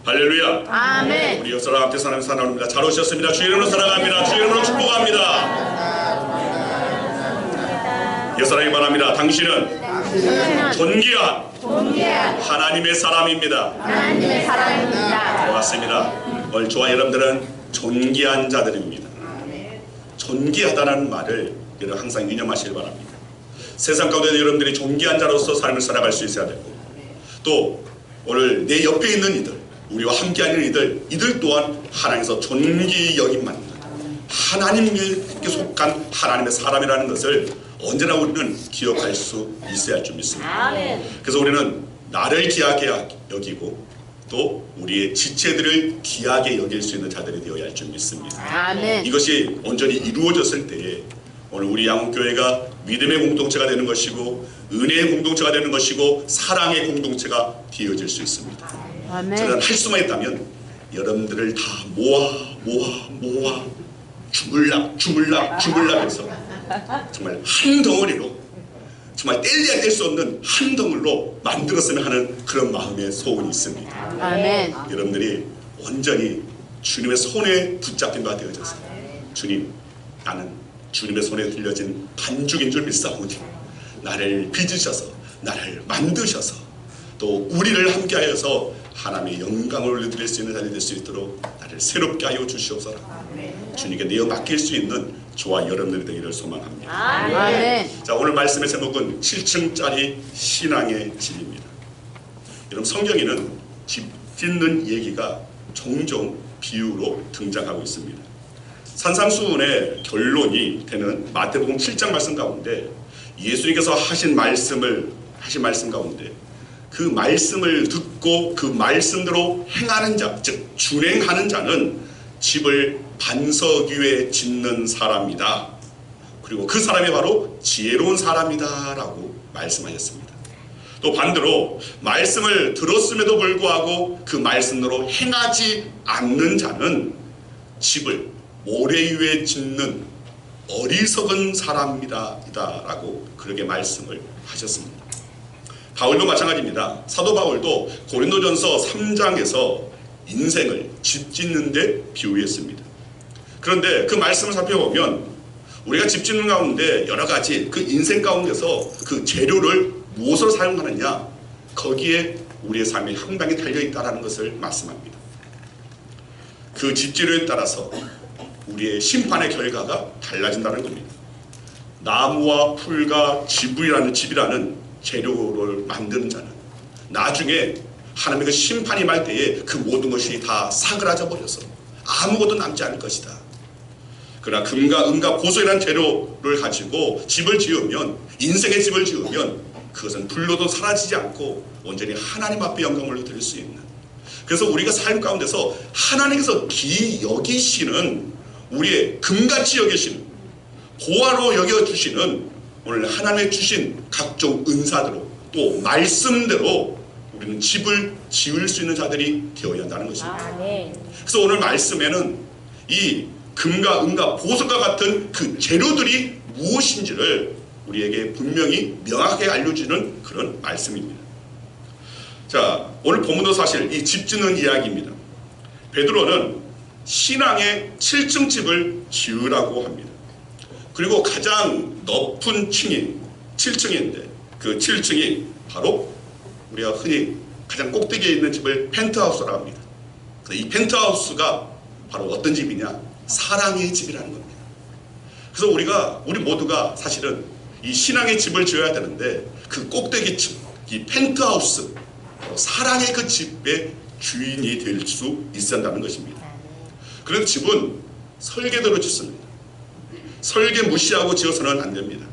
할렐루야. 아멘. 우리 옆사람 앞에 사는 사랑합니다. 잘 오셨습니다. 주의 이름으로 사랑합니다. 주의 이름으로 축복합니다. 옆사람이 바랍니다. 당신은 존귀한 하나님의 사람입니다. 하나님의 사랑입니다. 네, 맞습니다. 오늘 저와 여러분들은 존귀한 자들입니다. 존귀하다는 말을 여러분 항상 유념하시길 바랍니다. 세상 가운데 여러분들이 존귀한 자로서 삶을 살아갈 수 있어야 되고, 또 오늘 내 옆에 있는 이들, 우리와 함께하는 이들 또한 하나님께서 존귀 여김받는 하나님께 속한 하나님의 사람이라는 것을 언제나 우리는 기억할 수 있어야 할 줄 믿습니다. 그래서 우리는 나를 귀하게 여기고 또 우리의 지체들을 귀하게 여길 수 있는 자들이 되어야 할 줄 믿습니다. 아멘. 이것이 온전히 이루어졌을 때에 오늘 우리 양훈교회가 믿음의 공동체가 되는 것이고 은혜의 공동체가 되는 것이고 사랑의 공동체가 되어질 수 있습니다. 아멘. 저는 할 수만 있다면 여러분들을 다 모아 주물락해서 정말 한 덩어리로, 정말 뗄래야 뗄 수 없는 한 덩어리로 만들었으면 하는 그런 마음의 소원이 있습니다. 아멘. 여러분들이 온전히 주님의 손에 붙잡힌 바 되어져서, 주님, 나는 주님의 손에 들려진 반죽인 줄 믿사오니 나를 빚으셔서 나를 만드셔서 또 우리를 함께하여서 하나님의 영광을 올려드릴 수 있는 자리 될 수 있도록 나를 새롭게 하여 주시옵소서. 주님께 내어 맡길 수 있는 저와 여러분들이 되기를 소망합니다. 아멘. 자, 오늘 말씀의 제목은 7층짜리 신앙의 집입니다. 여러분, 성경에는 집 짓는 얘기가 종종 비유로 등장하고 있습니다. 산상수훈의 결론이 되는 마태복음 7장 말씀 가운데 예수님께서 하신 말씀 가운데 그 말씀을 듣고 그 말씀대로 행하는 자, 즉 준행하는 자는 집을 반석 위에 짓는 사람이다. 그리고 그 사람이 바로 지혜로운 사람이다 라고 말씀하셨습니다. 또 반대로 말씀을 들었음에도 불구하고 그 말씀대로 행하지 않는 자는 집을 모래 위에 짓는 어리석은 사람이다 라고 그렇게 말씀을 하셨습니다. 바울도 마찬가지입니다. 사도 바울도 고린도전서 3장에서 인생을 집 짓는 데 비유했습니다. 그런데 그 말씀을 살펴보면 우리가 집 짓는 가운데 여러 가지 그 인생 가운데서 그 재료를 무엇으로 사용하느냐, 거기에 우리의 삶의 향방이 달려있다는 것을 말씀합니다. 그 집재료에 따라서 우리의 심판의 결과가 달라진다는 겁니다. 나무와 풀과 집이라는 재료를 만드는 자는 나중에 하나님의 그 심판이 말 때에 그 모든 것이 다 사그라져 버려서 아무것도 남지 않을 것이다. 그러나 금과 은과 보석이라는 재료를 가지고 집을 지으면, 인생의 집을 지으면 그것은 불로도 사라지지 않고 온전히 하나님 앞에 영광을 드릴 수 있는, 그래서 우리가 삶 가운데서 하나님께서 귀히 여기시는, 우리의 금같이 여기시는, 보화로 여겨주시는 오늘 하나님의 주신 각종 은사대로 또 말씀대로 우리는 집을 지을 수 있는 자들이 되어야 한다는 것입니다. 그래서 오늘 말씀에는 이 금과 은과 보석과 같은 그 재료들이 무엇인지를 우리에게 분명히 명확하게 알려주는 그런 말씀입니다. 자, 오늘 본문도 사실 이 집 짓는 이야기입니다. 베드로는 신앙의 7층 집을 지으라고 합니다. 그리고 가장 높은 층이 7층인데 그 7층이 바로 우리가 흔히 가장 꼭대기에 있는 집을 펜트하우스라고 합니다. 이 펜트하우스가 바로 어떤 집이냐? 사랑의 집이라는 겁니다. 그래서 우리 모두가 사실은 이 신앙의 집을 지어야 되는데 그 꼭대기층, 이 펜트하우스, 사랑의 그 집의 주인이 될 수 있어야 한다는 것입니다. 그래서 집은 설계대로 짓습니다. 설계 무시하고 지어서는 안 됩니다.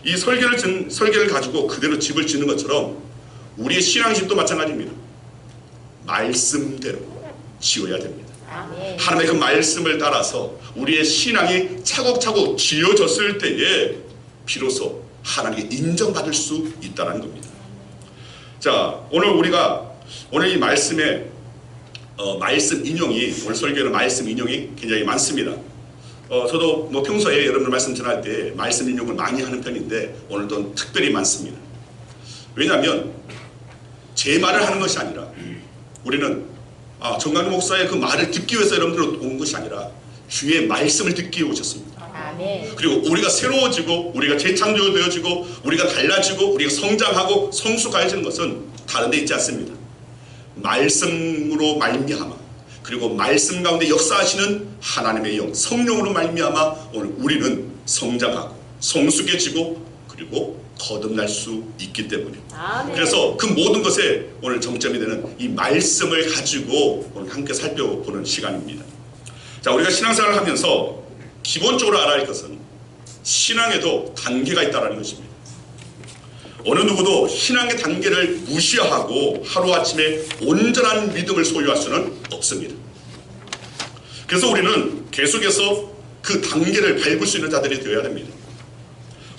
이 설계를 가지고 그대로 집을 짓는 것처럼 우리의 신앙집도 마찬가지입니다. 말씀대로 지어야 됩니다. 하나님의 그 말씀을 따라서 우리의 신앙이 차곡차곡 지어졌을 때에 비로소 하나님께 인정받을 수 있다는 겁니다. 자, 오늘 이 말씀의 말씀 인용이, 오늘 설교는 말씀 인용이 굉장히 많습니다. 저도 평소에 여러분들 말씀 전할 때 말씀 인용을 많이 하는 편인데 오늘도 특별히 많습니다. 왜냐하면 제 말을 하는 것이 아니라 우리는 정강준 목사의 그 말을 듣기 위해서 여러분들 온 것이 아니라 주의 말씀을 듣기 위해 오셨습니다. 아멘. 그리고 우리가 새로워지고 우리가 재창조되어지고 우리가 달라지고 우리가 성장하고 성숙해지는 것은 다른 데 있지 않습니다. 말씀으로 말미암아 그리고 말씀 가운데 역사하시는 하나님의 영 성령으로 말미암아 오늘 우리는 성장하고 성숙해지고 그리고 거듭날 수 있기 때문입니다. 아멘. 그래서 그 모든 것에 오늘 정점이 되는 이 말씀을 가지고 오늘 함께 살펴보는 시간입니다. 자, 우리가 신앙생활을 하면서 기본적으로 알아야 할 것은 신앙에도 단계가 있다는 것입니다. 어느 누구도 신앙의 단계를 무시하고 하루아침에 온전한 믿음을 소유할 수는 없습니다. 그래서 우리는 계속해서 그 단계를 밟을 수 있는 자들이 되어야 됩니다.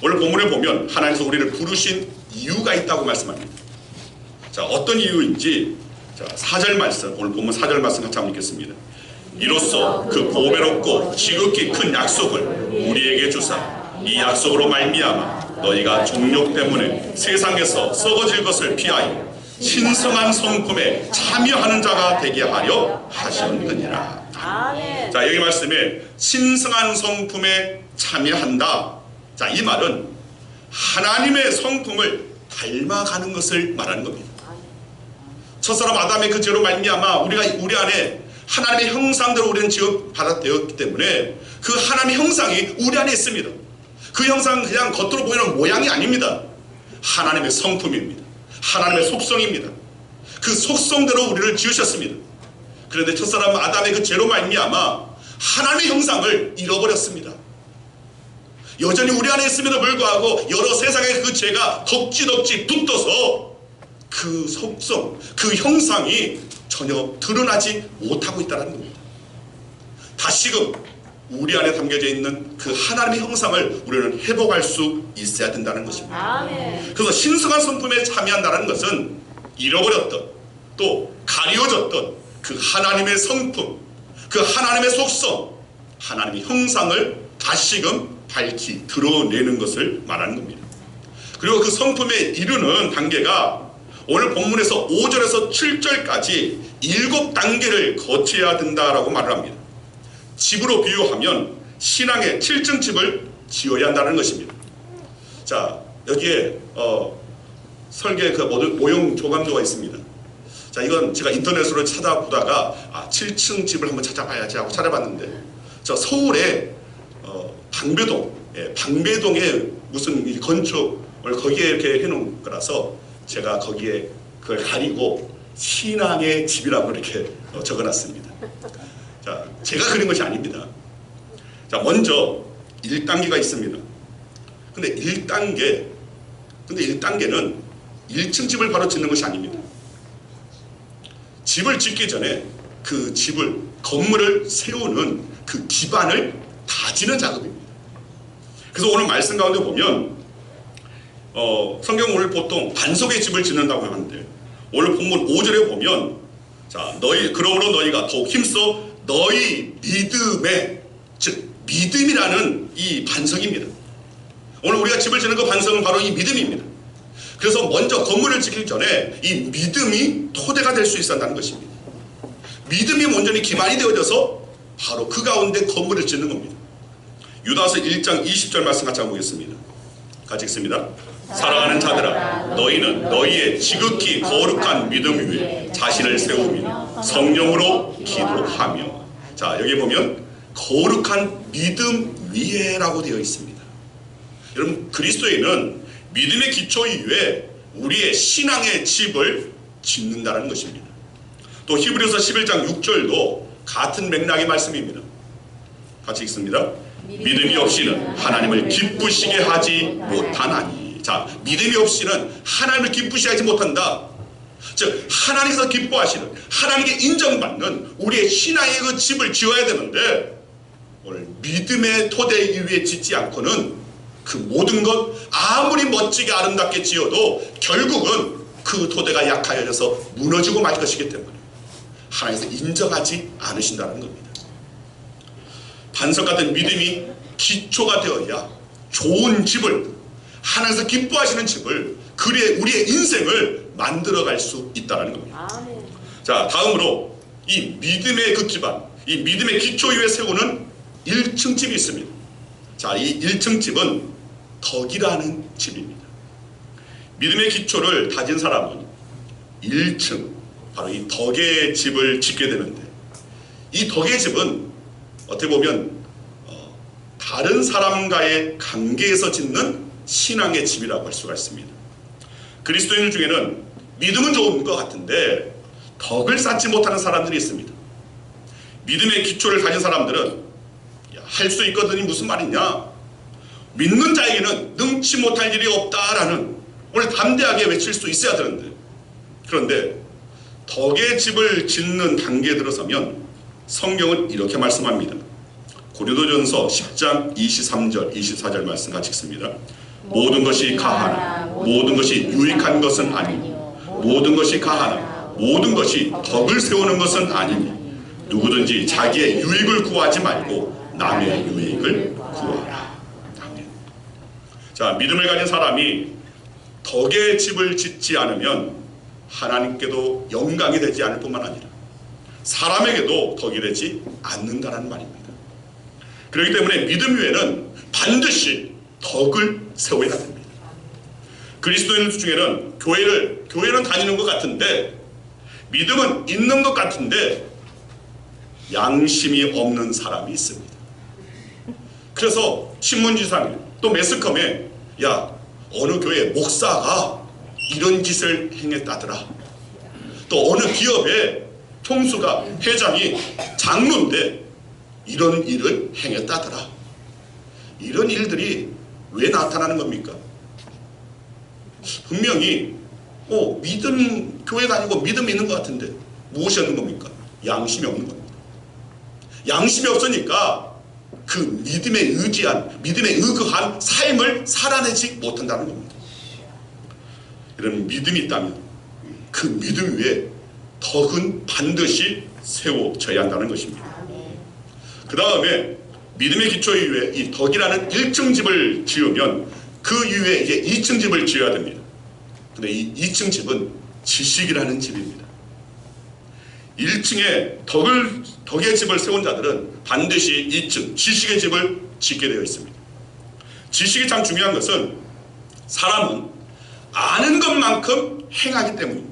오늘 본문에 보면 하나님께서 우리를 부르신 이유가 있다고 말씀합니다. 자, 어떤 이유인지 4절 말씀, 오늘 본문 4절 말씀 같이 한번 읽겠습니다. 이로써 그 보배롭고 지극히 큰 약속을 우리에게 주사 이 약속으로 말미암아 너희가 정욕 때문에 세상에서 썩어질 것을 피하여 신성한 성품에 참여하는 자가 되게 하려 하셨느니라. 아멘. 자, 여기 말씀에 신성한 성품에 참여한다. 자, 이 말은 하나님의 성품을 닮아가는 것을 말하는 겁니다. 첫사람 아담의 그 죄로 말미암아 우리 안에 하나님의 형상대로 우리는 지금 받아들였기 때문에 그 하나님의 형상이 우리 안에 있습니다. 그 형상은 그냥 겉으로 보이는 모양이 아닙니다. 하나님의 성품입니다. 하나님의 속성입니다. 그 속성대로 우리를 지으셨습니다. 그런데 첫사람 아담의 그 죄로 말미암아 하나님의 형상을 잃어버렸습니다. 여전히 우리 안에 있음에도 불구하고 여러 세상의 그 죄가 덕지덕지 붙어서 그 속성, 그 형상이 전혀 드러나지 못하고 있다는 겁니다. 다시금 우리 안에 담겨져 있는 그 하나님의 형상을 우리는 회복할 수 있어야 된다는 것입니다. 아멘. 그래서 신성한 성품에 참여한다는 것은 잃어버렸던 또 가려졌던 그 하나님의 성품, 그 하나님의 속성, 하나님의 형상을 다시금 밝히 드러내는 것을 말하는 겁니다. 그리고 그 성품에 이르는 단계가 오늘 본문에서 5절에서 7절까지 7단계를 거쳐야 된다라고 말을 합니다. 집으로 비유하면 신앙의 7층 집을 지어야 한다는 것입니다. 자, 여기에 설계 그 모형 조감도가 있습니다. 자, 이건 제가 인터넷으로 찾아보다가 7층 집을 한번 찾아봐야지 하고 찾아봤는데 저 서울에 방배동, 방배동에 무슨 건축을 거기에 이렇게 해놓은 거라서 제가 거기에 그걸 가리고 신앙의 집이라고 이렇게 적어놨습니다. 자, 제가 그린 것이 아닙니다. 자, 먼저 1단계가 있습니다. 근데 1단계는 1층 집을 바로 짓는 것이 아닙니다. 집을 짓기 전에 그 집을, 건물을 세우는 그 기반을 다지는 작업입니다. 그래서 오늘 말씀 가운데 보면 성경 오늘 보통 반석의 집을 짓는다고 하는데 오늘 본문 5절에 보면 자, 그러므로 너희가 더욱 힘써 너희 믿음에, 즉 믿음이라는 이 반석입니다. 오늘 우리가 집을 짓는 그 반석은 바로 이 믿음입니다. 그래서 먼저 건물을 짓기 전에 이 믿음이 토대가 될 수 있어야 한다는 것입니다. 믿음이 온전히 기반이 되어져서 바로 그 가운데 건물을 짓는 겁니다. 유다서 1장 20절 말씀 같이 한번 보겠습니다. 같이 읽습니다. 사랑하는 자들아, 너희는 너희의 지극히 거룩한 믿음 위에 자신을 세우며 성령으로 기도하며. 자, 여기 보면 거룩한 믿음 위에라고 되어 있습니다. 여러분, 그리스도인은 믿음의 기초 이후에 우리의 신앙의 집을 짓는다는 것입니다. 또 히브리서 11장 6절도 같은 맥락의 말씀입니다. 같이 읽습니다. 믿음이 없이는 하나님을 기쁘시게 하지 못하나니. 자, 믿음이 없이는 하나님을 기쁘시게 하지 못한다. 즉 하나님께서 기뻐하시는, 하나님께 인정받는 우리의 신앙의 그 집을 지어야 되는데 오늘 믿음의 토대 위에 짓지 않고는 그 모든 것 아무리 멋지게 아름답게 지어도 결국은 그 토대가 약하여져서 무너지고 말 것이기 때문에 하나님께서 인정하지 않으신다는 겁니다. 반석 같은 믿음이 기초가 되어야 좋은 집을, 하나님께서 기뻐하시는 집을, 우리의 인생을 만들어갈 수 있다는 겁니다. 자, 다음으로 이 믿음의 그 기반, 이 믿음의 기초 위에 세우는 1층 집이 있습니다. 자, 이 1층 집은 덕이라는 집입니다. 믿음의 기초를 다진 사람은 1층, 바로 이 덕의 집을 짓게 되는데, 이 덕의 집은 어떻게 보면 다른 사람과의 관계에서 짓는 신앙의 집이라고 할 수가 있습니다. 그리스도인들 중에는 믿음은 좋은 것 같은데 덕을 쌓지 못하는 사람들이 있습니다. 믿음의 기초를 가진 사람들은 할 수 있거든이 무슨 말이냐, 믿는 자에게는 능치 못할 일이 없다라는 오늘 담대하게 외칠 수 있어야 되는데, 그런데 덕의 집을 짓는 단계에 들어서면 성경은 이렇게 말씀합니다. 고린도전서 10장 23절 24절 말씀 같이 읽습니다. 모든 것이 가하나 모든 것이 유익한 것은 아니니 모든 것이 가하나 모든 것이 덕을 세우는 것은 아니니 누구든지 자기의 유익을 구하지 말고 남의 유익을 구하라. 아멘. 자, 믿음을 가진 사람이 덕의 집을 짓지 않으면 하나님께도 영광이 되지 않을 뿐만 아니라 사람에게도 덕이 되지 않는다는 말입니다. 그렇기 때문에 믿음 위에는 반드시 덕을 세워야 됩니다. 그리스도인들 중에는 교회는 다니는 것 같은데, 믿음은 있는 것 같은데 양심이 없는 사람이 있습니다. 그래서 신문지상에 또 매스컴에 야, 어느 교회 목사가 이런 짓을 행했다더라, 또 어느 기업의 총수가 회장이 장로인데 이런 일을 행했다더라, 이런 일들이 왜 나타나는 겁니까? 분명히 믿음, 교회 다니고 믿음 있는 것 같은데 무엇이 없는 겁니까? 양심이 없는 겁니다. 양심이 없으니까 그 믿음에 의지한, 믿음에 의거한 삶을 살아내지 못한다는 겁니다. 이런 믿음이 있다면 그 믿음 위에 덕은 반드시 세워져야 한다는 것입니다. 그 다음에 믿음의 기초 위에 이 덕이라는 1층 집을 지으면 그 위에 이제 2층 집을 지어야 됩니다. 근데 이 2층 집은 지식이라는 집입니다. 1층에 덕의 집을 세운 자들은 반드시 2층 지식의 집을 짓게 되어 있습니다. 지식이 참 중요한 것은 사람은 아는 것만큼 행하기 때문입니다.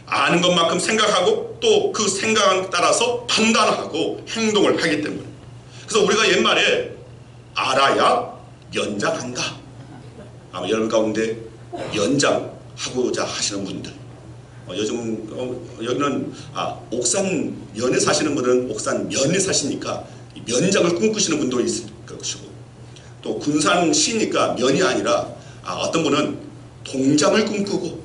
아는 것만큼 생각하고 또 그 생각에 따라서 판단하고 행동을 하기 때문에, 그래서 우리가 옛말에 알아야 연장한다. 아마 여러분 가운데 연장하고자 하시는 분들, 요즘 여기는 옥산 면에 사시는 분은 옥산 면에 사시니까 면장을 꿈꾸시는 분도 있을 것이고, 또 군산시니까 면이 아니라 어떤 분은 동장을 꿈꾸고,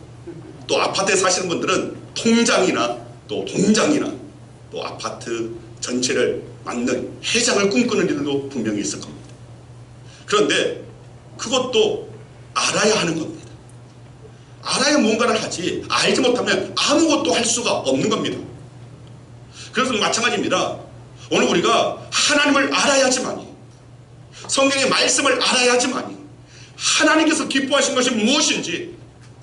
또 아파트에 사시는 분들은 통장이나 또 동장이나 또 아파트 전체를 맡는 회장을 꿈꾸는 일도 분명히 있을 겁니다. 그런데 그것도 알아야 하는 겁니다. 알아야 뭔가를 하지, 알지 못하면 아무것도 할 수가 없는 겁니다. 그래서 마찬가지입니다. 오늘 우리가 하나님을 알아야지만이, 성경의 말씀을 알아야지만이 하나님께서 기뻐하신 것이 무엇인지,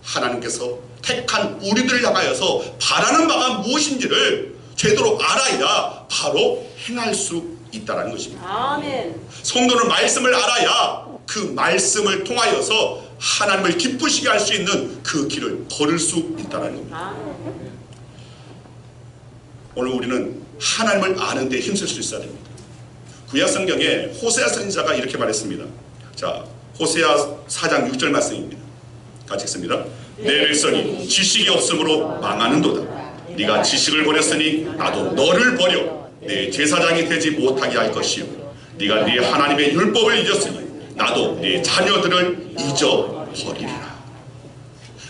하나님께서 택한 우리들을 향하여서 바라는 바가 무엇인지를 제대로 알아야 바로 행할 수 있다는 것입니다. 아멘. 성도는 말씀을 알아야 그 말씀을 통하여서 하나님을 기쁘시게 할 수 있는 그 길을 걸을 수 있다는 겁니다. 아멘. 오늘 우리는 하나님을 아는 데 힘쓸 수 있어야 됩니다. 구약 성경에 호세아 선지자가 이렇게 말했습니다. 자, 호세아 4장 6절 말씀입니다. 같이 읽습니다. 내 백성이 지식이 없으므로 망하는도다. 네가 지식을 버렸으니 나도 너를 버려 내 제사장이 되지 못하게 할 것이요, 네가 네 하나님의 율법을 잊었으니 나도 네 자녀들을 잊어버리리라.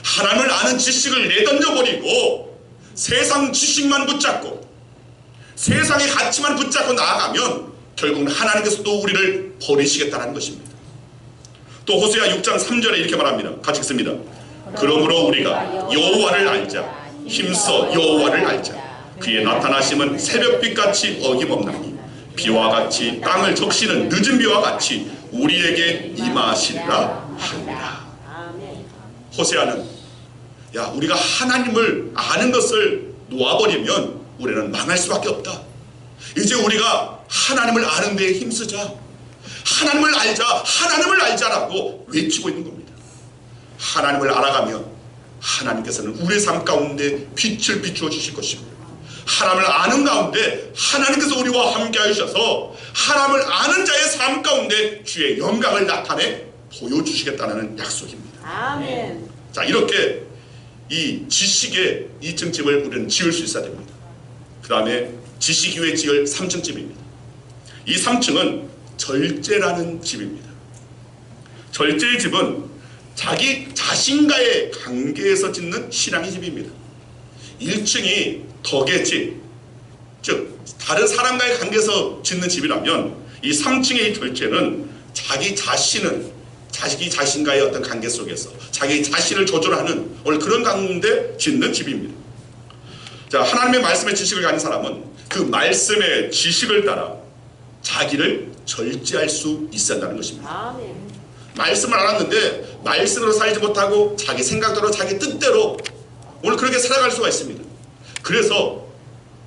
하나님을 아는 지식을 내던져버리고 세상 지식만 붙잡고 세상의 가치만 붙잡고 나아가면 결국은 하나님께서도 우리를 버리시겠다는 것입니다. 또 호세아 6장 3절에 이렇게 말합니다. 같이 읽습니다. 그러므로 우리가 여호와를 알자. 힘써 여호와를 알자. 그의 나타나심은 새벽빛같이 어김없나니 비와 같이 땅을 적시는 늦은 비와 같이 우리에게 임하시리라 하니라. 호세아는 우리가 하나님을 아는 것을 놓아버리면 우리는 망할 수밖에 없다. 이제 우리가 하나님을 아는 데에 힘쓰자. 하나님을 알자, 하나님을 알자라고 외치고 있는 겁니다. 하나님을 알아가면 하나님께서는 우리의 삶 가운데 빛을 비추어 주실 것이고, 하나님을 아는 가운데 하나님께서 우리와 함께 하셔서 하나님을 아는 자의 삶 가운데 주의 영광을 나타내 보여주시겠다는 약속입니다. 아멘. 자, 이렇게 이 지식의 2층 집을 우리는 지을 수 있어야 됩니다. 그 다음에 지식 위에 지을 3층 집입니다. 이 3층은 절제라는 집입니다. 절제의 집은 자기 자신과의 관계에서 짓는 신앙의 집입니다. 1층이 덕의 집, 즉 다른 사람과의 관계에서 짓는 집이라면, 이 3층의 절제는 자기 자신과의 어떤 관계 속에서 자기 자신을 조절하는 오늘 그런 가운데 짓는 집입니다. 자, 하나님의 말씀의 지식을 가진 사람은 그 말씀의 지식을 따라 자기를 절제할 수 있어야 한다는 것입니다. 아멘. 말씀을 알았는데 말씀으로 살지 못하고 자기 생각대로 자기 뜻대로 오늘 그렇게 살아갈 수가 있습니다. 그래서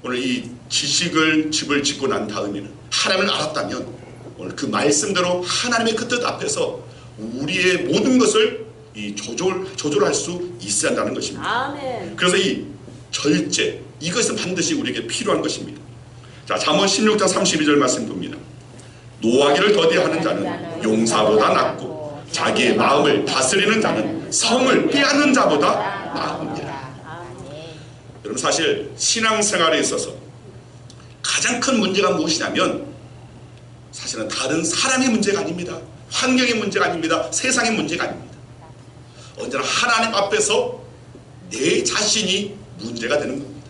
오늘 이 지식을 집을 짓고 난 다음에는 하나님을 알았다면 오늘 그 말씀대로 하나님의 그 뜻 앞에서 우리의 모든 것을 이 조절할 수 있어야 한다는 것입니다. 아멘. 그래서 이 절제, 이것은 반드시 우리에게 필요한 것입니다. 자, 잠언 16장 32절 말씀 봅니다. 노하기를 더디하는 자는 용사보다 낫고 자기의 마음을 다스리는 자는 성을 빼앗는 자보다 나으니라. 여러분, 사실 신앙생활에 있어서 가장 큰 문제가 무엇이냐면 사실은 다른 사람의 문제가 아닙니다. 환경의 문제가 아닙니다. 세상의 문제가 아닙니다. 언제나 하나님 앞에서 내 자신이 문제가 되는 겁니다.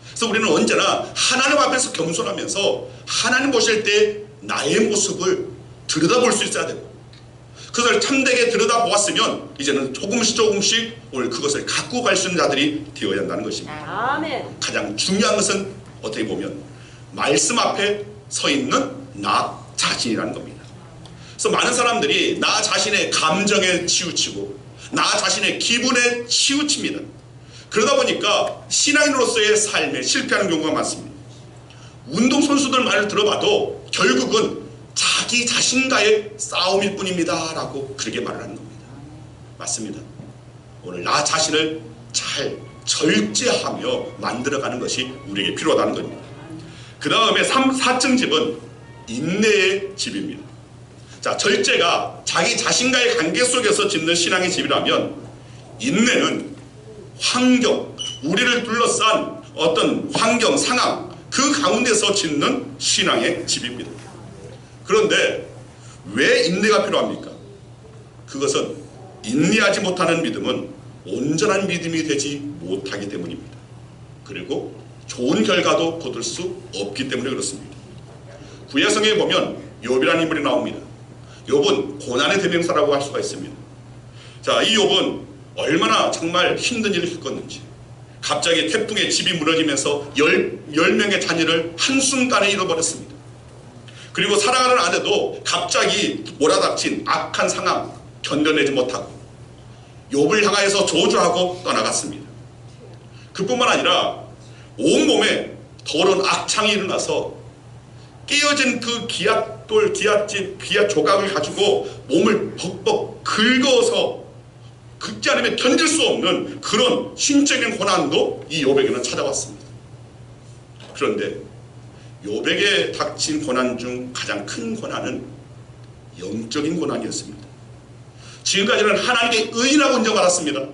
그래서 우리는 언제나 하나님 앞에서 겸손하면서 하나님 보실 때 나의 모습을 들여다볼 수 있어야 되고, 그것을 참되게 들여다보았으면 이제는 조금씩 오늘 그것을 갖고 갈 수 있는 자들이 되어야 한다는 것입니다. 아멘. 가장 중요한 것은 어떻게 보면 말씀 앞에 서 있는 나 자신이라는 겁니다. 그래서 많은 사람들이 나 자신의 감정에 치우치고 나 자신의 기분에 치우칩니다. 그러다 보니까 신앙인으로서의 삶에 실패하는 경우가 많습니다. 운동선수들 말을 들어봐도 결국은 자기 자신과의 싸움일 뿐입니다 라고 그렇게 말을 하는 겁니다. 맞습니다. 오늘 나 자신을 잘 절제하며 만들어가는 것이 우리에게 필요하다는 겁니다. 그 다음에 4층 집은 인내의 집입니다. 자, 절제가 자기 자신과의 관계 속에서 짓는 신앙의 집이라면, 인내는 환경, 우리를 둘러싼 어떤 환경, 상황, 그 가운데서 짓는 신앙의 집입니다. 그런데 왜 인내가 필요합니까? 그것은 인내하지 못하는 믿음은 온전한 믿음이 되지 못하기 때문입니다. 그리고 좋은 결과도 거둘 수 없기 때문에 그렇습니다. 구약성경에 보면 욥이라는 인물이 나옵니다. 욥은 고난의 대명사라고 할 수가 있습니다. 자, 이 욥은 얼마나 정말 힘든 일을 겪었는지, 갑자기 태풍에 집이 무너지면서 10명의 자녀를 한순간에 잃어버렸습니다. 그리고 사랑하는 아내도 갑자기 몰아닥친 악한 상황 견뎌내지 못하고 욥을 향하여서 저주하고 떠나갔습니다. 그뿐만 아니라 온몸에 더러운 악창이 일어나서 깨어진 그 기앗돌, 기앗집, 기앗 조각을 가지고 몸을 벅벅 긁어서 긁지 않으면 견딜 수 없는 그런 신적인 고난도 이 욥에게는 찾아왔습니다. 그런데 욥에게 닥친 고난 중 가장 큰 고난은 영적인 고난이었습니다. 지금까지는 하나님의 의인이라고 인정받았습니다.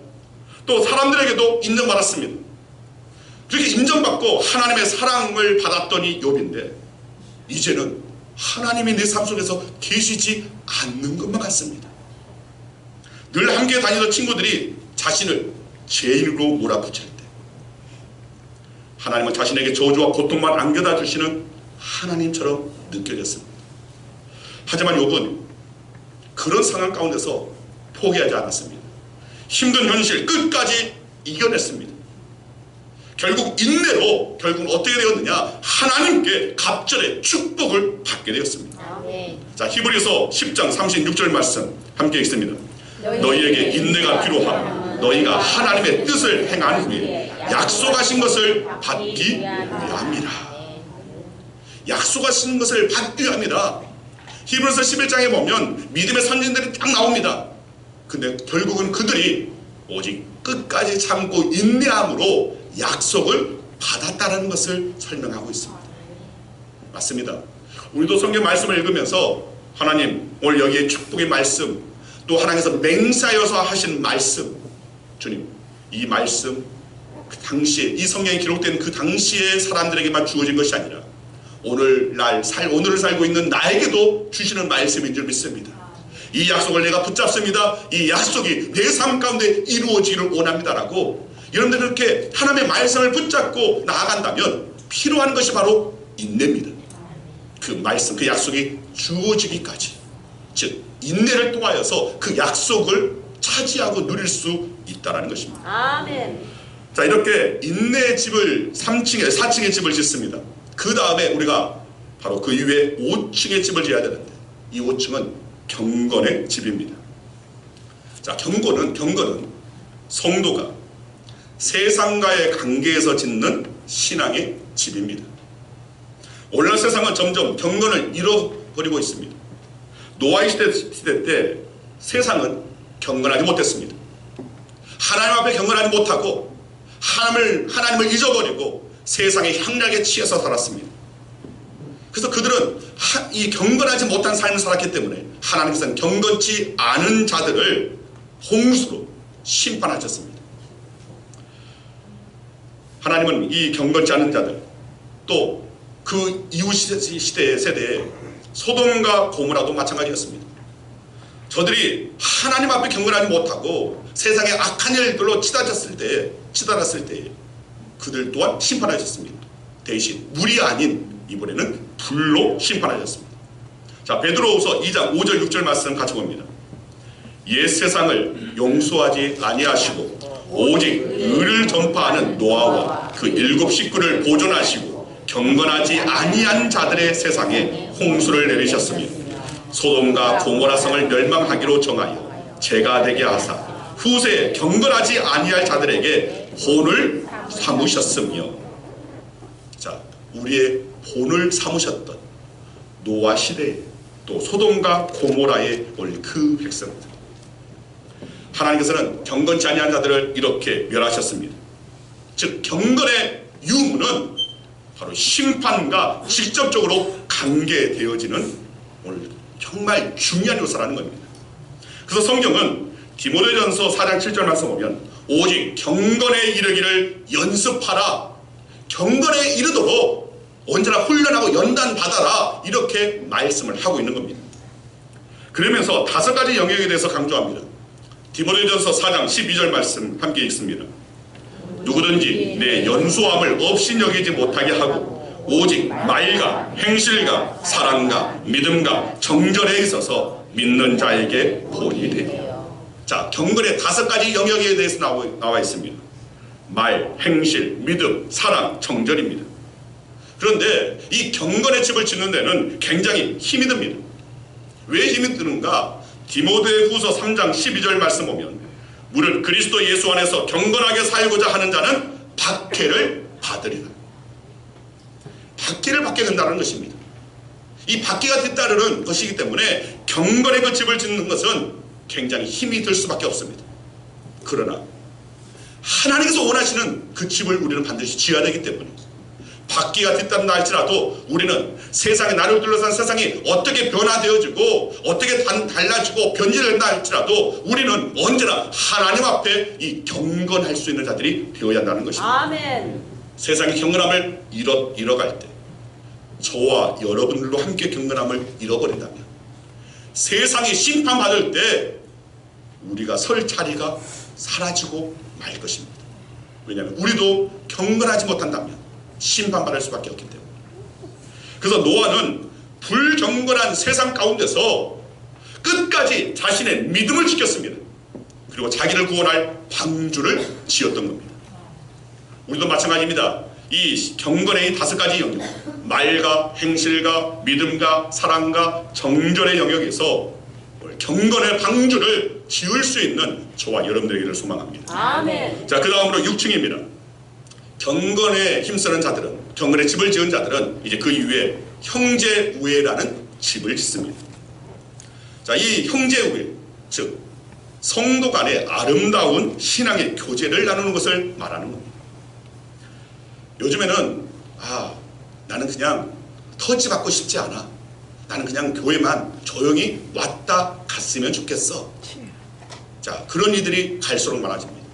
또 사람들에게도 인정받았습니다. 그렇게 인정받고 하나님의 사랑을 받았던 이 욥인데, 이제는 하나님이 내 삶 속에서 계시지 않는 것만 같습니다. 늘 함께 다니던 친구들이 자신을 죄인으로 몰아붙일 때, 하나님은 자신에게 저주와 고통만 안겨다 주시는 하나님처럼 느껴졌습니다. 하지만 욥은 그런 상황 가운데서 포기하지 않았습니다. 힘든 현실 끝까지 이겨냈습니다. 결국 인내로 결국은 어떻게 되었느냐, 하나님께 갑절의 축복을 받게 되었습니다. 아멘. 자, 히브리서 10장 36절 말씀 함께 읽습니다. 너희에게 인내가 필요하며 너희가 하나님의 뜻을 행한 후에 약속하신 것을 받기 위함이라. 약속하신 것을 받기 위함이라. 히브리서 11장에 보면 믿음의 선진들이 딱 나옵니다. 근데 결국은 그들이 오직 끝까지 참고 인내함으로 약속을 받았다는 것을 설명하고 있습니다. 맞습니다. 우리도 성경 말씀을 읽으면서 하나님 오늘 여기에 축복의 말씀, 또 하나님께서 맹세하여서 하신 말씀, 주님 이 말씀 그 당시에 이 성경에 기록된 그 당시의 사람들에게만 주어진 것이 아니라 오늘을 살고 있는 나에게도 주시는 말씀인 줄 믿습니다. 이 약속을 내가 붙잡습니다. 이 약속이 내 삶 가운데 이루어지기를 원합니다라고 여러분들 이렇게 하나님의 말씀을 붙잡고 나아간다면 필요한 것이 바로 인내입니다. 그 말씀, 그 약속이 주어지기까지, 즉 인내를 통하여서 그 약속을 차지하고 누릴 수 있다는 것입니다. 아멘. 자, 이렇게 인내의 집을 4층의 집을 짓습니다. 그 다음에 우리가 바로 그 이후에 5층의 집을 지어야 되는데 이 5층은 경건의 집입니다. 자, 경건은 성도가 세상과의 관계에서 짓는 신앙의 집입니다. 오늘날 세상은 점점 경건을 잃어버리고 있습니다. 노아의 시대 때 세상은 경건하지 못했습니다. 하나님 앞에 경건하지 못하고 하나님을 잊어버리고 세상의 향락에 취해서 살았습니다. 그래서 그들은 이 경건하지 못한 삶을 살았기 때문에 하나님께서는 경건치 않은 자들을 홍수로 심판하셨습니다. 하나님은 이 경건치 않은 자들, 또 그 이후 시대의 세대에 소돔과 고모라도 마찬가지였습니다. 저들이 하나님 앞에 경건하지 못하고 세상의 악한 일들로 치달았을 때 그들 또한 심판하셨습니다. 대신 물이 아닌 이번에는 불로 심판하셨습니다. 자, 베드로후서 2장 5절 6절 말씀 같이 봅니다. 옛 세상을 용서하지 아니하시고 오직 의를 전파하는 노아와 그 7 식구를 보존하시고 경건하지 아니한 자들의 세상에 홍수를 내리셨으며 소돔과 고모라 성을 멸망하기로 정하여 죄가 되게 하사 후세에 경건하지 아니할 자들에게 본을 삼으셨으며, 자, 우리의 본을 삼으셨던 노아 시대에 또 소돔과 고모라의 그 백성들, 하나님께서는 경건치 아니한 자들을 이렇게 멸하셨습니다. 즉 경건의 유무는 바로 심판과 직접적으로 관계되어지는 오늘 정말 중요한 요소라는 겁니다. 그래서 성경은 디모데전서 4장 7절 말씀 보면 오직 경건에 이르기를 연습하라, 경건에 이르도록 언제나 훈련하고 연단 받아라, 이렇게 말씀을 하고 있는 겁니다. 그러면서 5가지 영역에 대해서 강조합니다. 디모데전서 4장 12절 말씀 함께 읽습니다. 누구든지 내 연소함을 없이 여기지 못하게 하고 오직 말과 행실과 사랑과 믿음과 정절에 있어서 믿는 자에게 본이 되리라. 자, 경건의 5가지 영역에 대해서 나와 있습니다. 말, 행실, 믿음, 사랑, 정절입니다. 그런데 이 경건의 집을 짓는 데는 굉장히 힘이 듭니다. 왜 힘이 드는가? 디모데후서 3장 12절 말씀 보면 무릇 그리스도 예수 안에서 경건하게 살고자 하는 자는 박해를 받으리라. 박해를 받게 된다는 것입니다. 이 박해가 뒤따르는 것이기 때문에 경건의 그 집을 짓는 것은 굉장히 힘이 들 수밖에 없습니다. 그러나 하나님께서 원하시는 그 집을 우리는 반드시 지어야 되기 때문에 박해가 뒤따른다 할지라도 우리는 세상에, 나를 둘러싼 세상이 어떻게 변화되어지고 어떻게 달라지고 변질된다 할지라도 우리는 언제나 하나님 앞에 이 경건할 수 있는 자들이 되어야 한다는 것입니다. 아멘. 세상의 경건함을 잃어갈 때 저와 여러분들도 함께 경건함을 잃어버린다면 세상이 심판받을 때 우리가 설 자리가 사라지고 말 것입니다. 왜냐하면 우리도 경건하지 못한다면 심판받을 수밖에 없기 때문에. 그래서 노아는 불경건한 세상 가운데서 끝까지 자신의 믿음을 지켰습니다. 그리고 자기를 구원할 방주를 지었던 겁니다. 우리도 마찬가지입니다. 이 경건의 5가지 영역, 말과 행실과 믿음과 사랑과 정절의 영역에서 경건의 방주를 지을 수 있는 저와 여러분들에게를 소망합니다. 아멘. 자, 그 다음으로 6층입니다. 경건에 힘쓰는 자들은, 경건에 집을 지은 자들은 이제 그 이후에 형제우애라는 집을 짓습니다. 자, 이 형제우애, 즉 성도 간의 아름다운 신앙의 교제를 나누는 것을 말하는 겁니다. 요즘에는 나는 그냥 터치받고 싶지 않아. 나는 그냥 교회만 조용히 왔다 갔으면 좋겠어. 자, 그런 이들이 갈수록 많아집니다.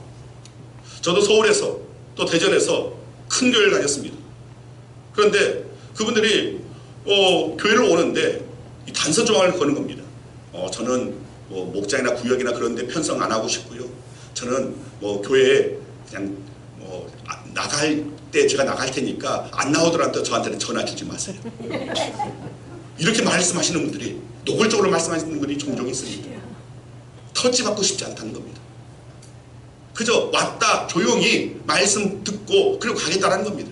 저도 서울에서 또 대전에서 큰 교회를 다녔습니다. 그런데 그분들이 교회를 오는데 이 단서 조항을 거는 겁니다. 저는 목장이나 구역이나 그런 데 편성 안 하고 싶고요. 저는 교회에 그냥 나갈 때 제가 나갈 테니까 안 나오더라도 저한테는 전화 주지 마세요. 이렇게 말씀하시는 분들이, 노골적으로 말씀하시는 분이 종종 있습니다. 터치받고 싶지 않다는 겁니다. 그저 왔다 조용히 말씀 듣고 그리고 가겠다라는 겁니다.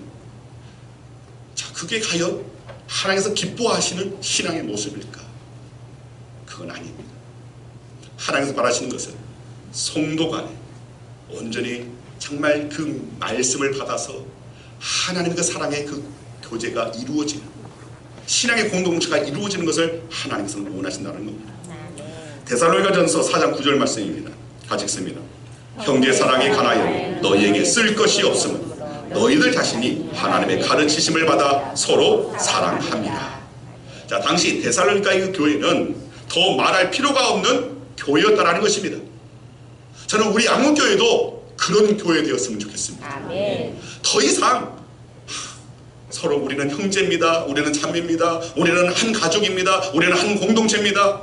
자, 그게 과연 하나님께서 기뻐하시는 신앙의 모습일까? 그건 아닙니다. 하나님께서 바라시는 것은 성도 간에 온전히 정말 그 말씀을 받아서 하나님의 그 사랑의 그 교제가 이루어지는, 신앙의 공동체가 이루어지는 것을 하나님께서는 원하신다는 겁니다. 데살로니가전서 4장 9절 말씀입니다. 같이 읽습니다. 형제 사랑에 관하여 너희에게 쓸 것이 없음은 너희들 자신이 하나님의 가르치심을 받아 서로 사랑합니다. 자, 당시 데살로니가의 그 교회는 더 말할 필요가 없는 교회였다라는 것입니다. 저는 우리 양문교회도 그런 교회 되었으면 좋겠습니다. 아멘. 더 이상 서로 우리는 형제입니다. 우리는 자매입니다. 우리는 한 가족입니다. 우리는 한 공동체입니다.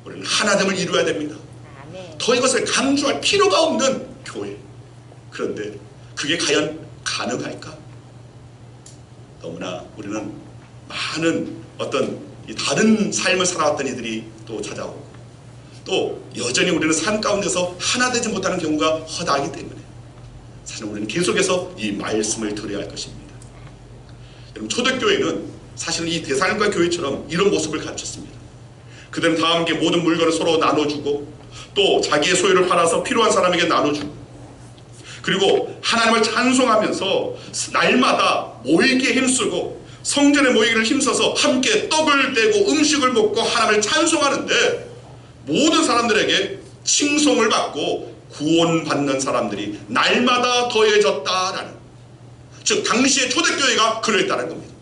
우리는 하나됨을 이루어야 됩니다. 아멘. 더 이것을 강조할 필요가 없는 교회. 그런데 그게 과연 가능할까? 너무나 우리는 많은 어떤 다른 삶을 살아왔던 이들이 또 찾아오고, 또 여전히 우리는 삶 가운데서 하나 되지 못하는 경우가 허다하기 때문에 사실 우리는 계속해서 이 말씀을 들어야 할 것입니다. 여러분, 초대교회는 사실은 이 데살로니가 교회처럼 이런 모습을 갖췄습니다. 그들은 다 함께 모든 물건을 서로 나눠주고, 또 자기의 소유를 팔아서 필요한 사람에게 나눠주고, 그리고 하나님을 찬송하면서 날마다 모이기에 힘쓰고 성전에 모이기를 힘써서 함께 떡을 떼고 음식을 먹고 하나님을 찬송하는데, 모든 사람들에게 칭송을 받고 구원받는 사람들이 날마다 더해졌다라는, 즉 당시의 초대교회가 그랬다는 겁니다.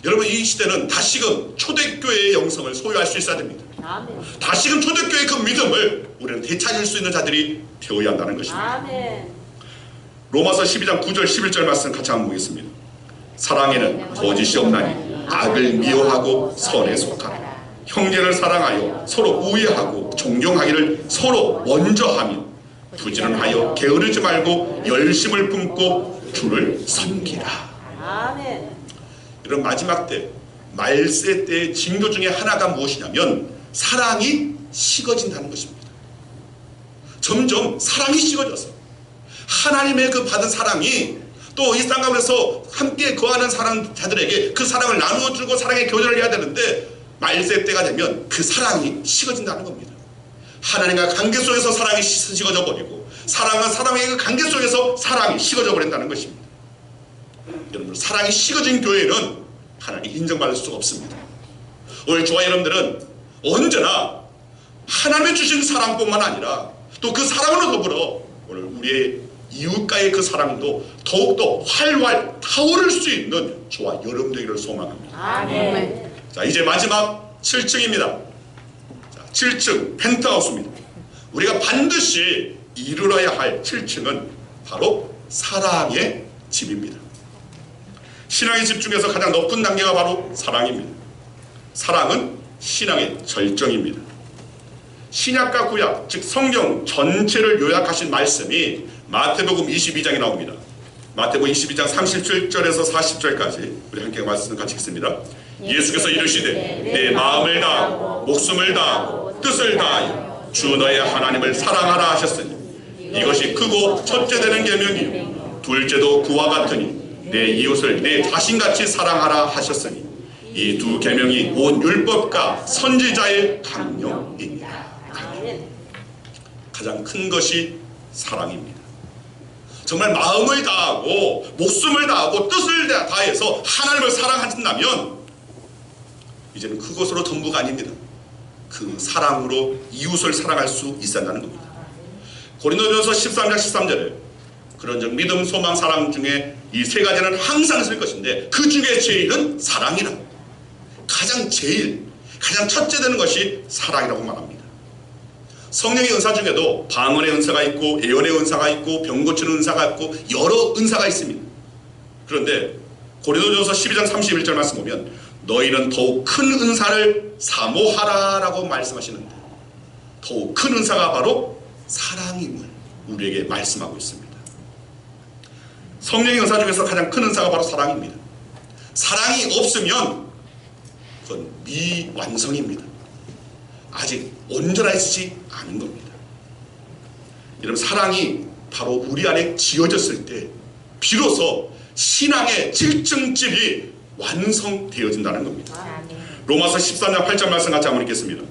여러분, 이 시대는 다시금 초대교회의 영성을 소유할 수 있어야 됩니다. 아멘. 다시금 초대교회의 그 믿음을 우리는 되찾을 수 있는 자들이 되어야 한다는 것입니다. 아멘. 로마서 12장 9절 11절 말씀 같이 한번 보겠습니다. 사랑에는 거짓이 없나니 악을 미워하고 선에 속하라. 형제를 사랑하여 서로 우애하고 존경하기를 서로 먼저 하며 부지런하여 게으르지 말고 열심을 품고 주를 섬기라. 아멘. 이런 마지막 때, 말세 때의 징조 중에 하나가 무엇이냐면 사랑이 식어진다는 것입니다. 점점 사랑이 식어져서 하나님의 그 받은 사랑이 또 이 땅 가운데서 함께 거하는 사랑자들에게 그 사랑을 나누어주고 사랑의 교제를 해야 되는데, 말세 때가 되면 그 사랑이 식어진다는 겁니다. 하나님과 관계 속에서 사랑이 식어져 버리고, 사랑과 사랑의 그 관계 속에서 사랑이 식어져 버린다는 것입니다. 여러분, 사랑이 식어진 교회는 하나님이 인정받을 수가 없습니다. 오늘 저와 여러분들은 언제나 하나님의 주신 사랑뿐만 아니라 또 그 사랑으로 더불어 오늘 우리의 이웃과의 그 사랑도 더욱더 활활 타오를 수 있는 저와 여러분 되기를 소망합니다. 아멘. 자, 이제 마지막 7층입니다. 자, 7층 펜트하우스입니다. 우리가 반드시 이루어야 할 7층은 바로 사랑의 집입니다. 신앙의 집 중에서 가장 높은 단계가 바로 사랑입니다. 사랑은 신앙의 절정입니다. 신약과 구약, 즉 성경 전체를 요약하신 말씀이 마태복음 22장에 나옵니다. 마태복음 22장 37절에서 40절까지 우리 함께 말씀 같이 읽습니다. 예수께서 이르시되 내 마음을 다하고 목숨을 다하고 뜻을 다하여 주 너의 하나님을 사랑하라 하셨으니 이것이 크고 첫째 되는 계명이요 둘째도 그와 같으니 내 이웃을 내 자신같이 사랑하라 하셨으니 이 두 계명이 온 율법과 선지자의 강령입니다. 가장 큰 것이 사랑입니다. 정말 마음을 다하고 목숨을 다하고 뜻을 다해서 하나님을 사랑한다면 이제는 그것으로 전부가 아닙니다. 그 사랑으로 이웃을 사랑할 수 있어야 한다는 겁니다. 고린도전서 13장 13절에 그런즉 믿음, 소망, 사랑 중에 이 세 가지는 항상 있을 것인데 그 중에 제일은 사랑이라. 가장 첫째 되는 것이 사랑이라고 말합니다. 성령의 은사 중에도 방언의 은사가 있고 예언의 은사가 있고 병 고치는 은사가 있고 여러 은사가 있습니다. 그런데 고린도전서 12장 31절 말씀 보면 너희는 더욱 큰 은사를 사모하라 라고 말씀하시는데 더욱 큰 은사가 바로 사랑임을 우리에게 말씀하고 있습니다. 성령의 은사 중에서 가장 큰 은사가 바로 사랑입니다. 사랑이 없으면 그건 미완성입니다. 아직 온전하지 않은 겁니다. 여러분, 사랑이 바로 우리 안에 지어졌을 때 비로소 신앙의 7층집이 완성되어진다는 겁니다. 로마서 14장 8절 말씀 같이 한번 읽겠습니다.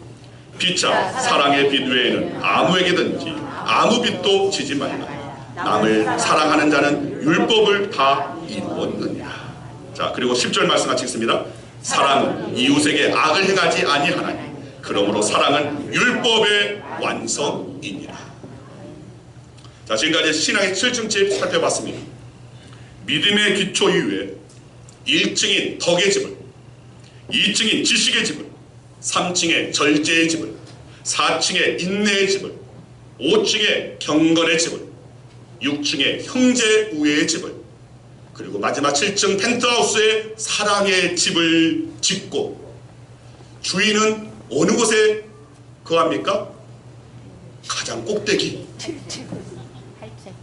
피차 사랑의 빛 외에는 아무에게든지 아무 빛도 지지 말라. 남을 사랑하는 자는 율법을 다 이루었느니라. 자, 그리고 10절 말씀 같이 읽습니다. 사랑은 이웃에게 악을 행하지 아니하나니 그러므로 사랑은 율법의 완성이니라. 자, 지금까지 신앙의 7층집 살펴봤습니다. 믿음의 기초 이후에 1층인 덕의 집을, 2층인 지식의 집을, 3층의 절제의 집을, 4층의 인내의 집을, 5층의 경건의 집을, 6층의 형제 우애의 집을, 그리고 마지막 7층 펜트하우스의 사랑의 집을 짓고 주인은 어느 곳에 거합니까? 가장 꼭대기.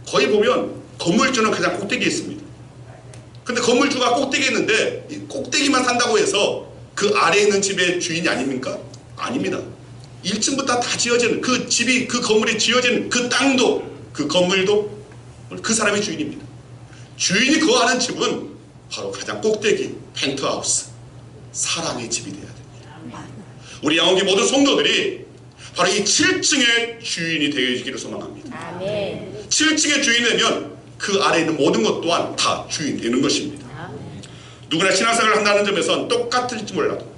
거기 보면 건물주는 가장 꼭대기에 있습니다. 근데 건물주가 꼭대기에 있는데 이 꼭대기만 산다고 해서 그 아래에 있는 집의 주인이 아닙니까? 아닙니다. 1층부터 다 지어지는 그 집이, 그 건물이 지어지는 그 땅도, 그 건물도 그 사람의 주인입니다. 주인이 거하는 집은 바로 가장 꼭대기 펜트하우스, 사랑의 집이 되어야 됩니다. 우리 양원기 모든 성도들이 바로 이 7층의 주인이 되어지기를 소망합니다. 아멘. 7층의 주인이 되면 그 아래에 있는 모든 것 또한 다 주인이 되는 것입니다. 누구나 신앙생활을 한다는 점에서는 똑같을지 몰라도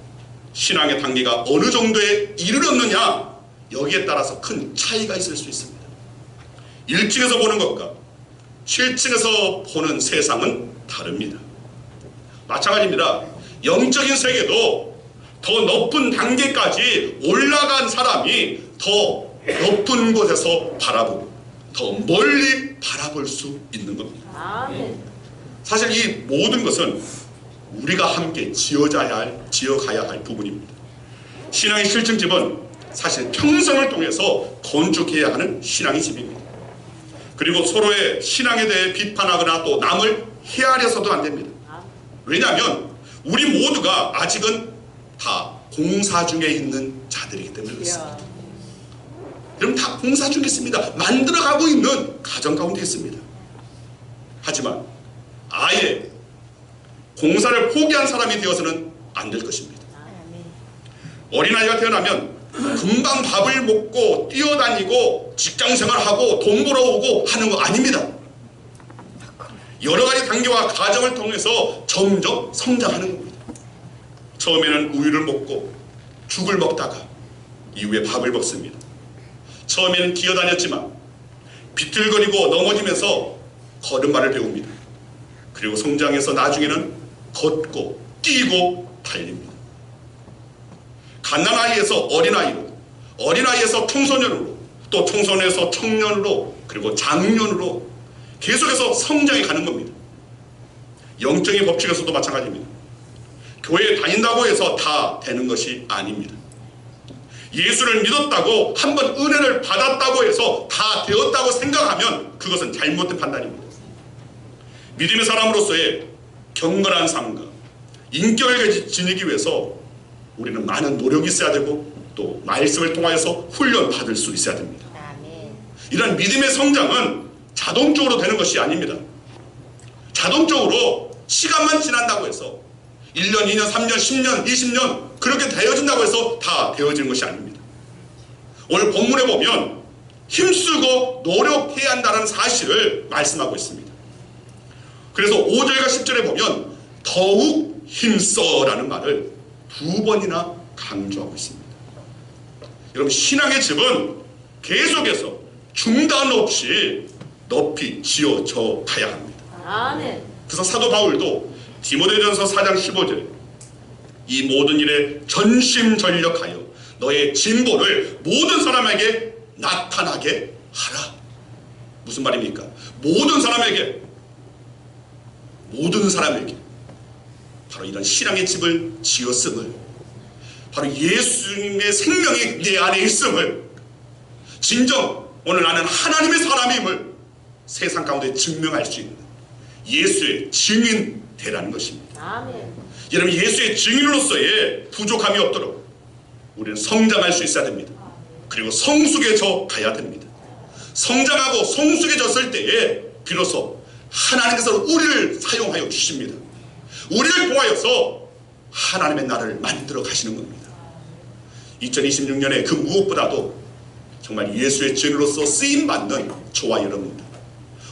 신앙의 단계가 어느 정도에 이르렀느냐, 여기에 따라서 큰 차이가 있을 수 있습니다. 1층에서 보는 것과 7층에서 보는 세상은 다릅니다. 마찬가지입니다. 영적인 세계도 더 높은 단계까지 올라간 사람이 더 높은 곳에서 바라보고 더 멀리 바라볼 수 있는 겁니다. 아멘. 사실 이 모든 것은 우리가 함께 지어가야 할 부분입니다. 신앙의 실증집은 사실 평생을 통해서 건축해야 하는 신앙의 집입니다. 그리고 서로의 신앙에 대해 비판하거나 또 남을 헤아려서도 안 됩니다. 왜냐하면 우리 모두가 아직은 다 공사 중에 있는 자들이기 때문에 그렇습니다. 여러분, 다 공사 중에 있습니다. 만들어가고 있는 가정 가운데 있습니다. 하지만 아예 공사를 포기한 사람이 되어서는 안 될 것입니다. 어린아이가 태어나면 금방 밥을 먹고 뛰어다니고 직장생활하고 돈 벌어오고 하는 거 아닙니다. 여러 가지 단계와 과정을 통해서 점점 성장하는 겁니다. 처음에는 우유를 먹고 죽을 먹다가 이후에 밥을 먹습니다. 처음에는 기어다녔지만 비틀거리고 넘어지면서 걸음마를 배웁니다. 그리고 성장해서 나중에는 걷고 뛰고 달립니다. 갓난아이에서 어린아이로, 어린아이에서 청소년으로, 또 청소년에서 청년으로, 그리고 장년으로 계속해서 성장해 가는 겁니다. 영적인 법칙에서도 마찬가지입니다. 교회에 다닌다고 해서 다 되는 것이 아닙니다. 예수를 믿었다고, 한번 은혜를 받았다고 해서 다 되었다고 생각하면 그것은 잘못된 판단입니다. 믿음의 사람으로서의 경건한 삶과 인격을 지니기 위해서 우리는 많은 노력이 있어야 되고 또 말씀을 통하여서 훈련 받을 수 있어야 됩니다. 이런 믿음의 성장은 자동적으로 되는 것이 아닙니다. 자동적으로 시간만 지난다고 해서 1년, 2년, 3년, 10년, 20년 그렇게 되어진다고 해서 다 되어지는 것이 아닙니다. 오늘 본문에 보면 힘쓰고 노력해야 한다는 사실을 말씀하고 있습니다. 그래서 5절과 10절에 보면 더욱 힘써라는 말을 2번이나 강조하고 있습니다. 여러분, 신앙의 집은 계속해서 중단 없이 높이 지어져 가야 합니다. 아멘. 그래서 사도 바울도 디모데전서 4장 15절에 이 모든 일에 전심전력하여 너의 진보를 모든 사람에게 나타나게 하라. 무슨 말입니까? 모든 사람에게 바로 이런 신앙의 집을 지었음을, 바로 예수님의 생명이 내 안에 있음을, 진정 오늘 나는 하나님의 사람임을 세상 가운데 증명할 수 있는 예수의 증인 되라는 것입니다. 아멘. 여러분, 예수의 증인으로서의 부족함이 없도록 우리는 성장할 수 있어야 됩니다. 그리고 성숙해져 가야 됩니다. 성장하고 성숙해졌을 때에 비로소 하나님께서 우리를 사용하여 주십니다. 우리를 통하여서 하나님의 나라를 만들어 가시는 겁니다. 2026년에 그 무엇보다도 정말 예수의 증인으로서 쓰임받는 저와 여러분입니다.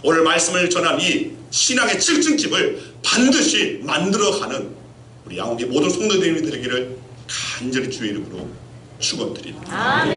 오늘 말씀을 전한 이 신앙의 7층집을 반드시 만들어가는 우리 양옥의 모든 성도님이 되기를 간절히 주의 이름으로 축원드립니다. 아멘.